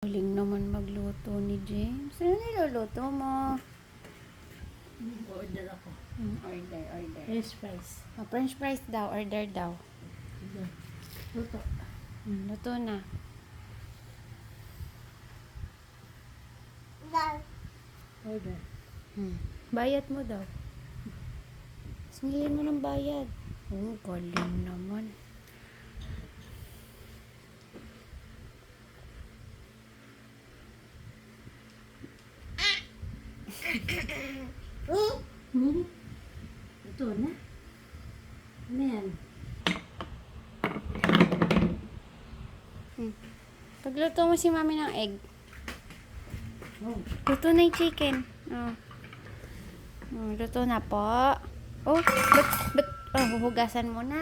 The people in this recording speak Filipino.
Galing naman magluto ni James. Ano niluluto mo? Order ako. Order. French fries. French fries daw. Order daw. Luto. Luto na. Order. Bayad mo daw. Singilin mo ng bayad. Galing naman. Luto na. Ano yan? Pagluto mo si mami ng egg. Oh. Luto na yung chicken. Luto na po. Ba't huhugasan mo na.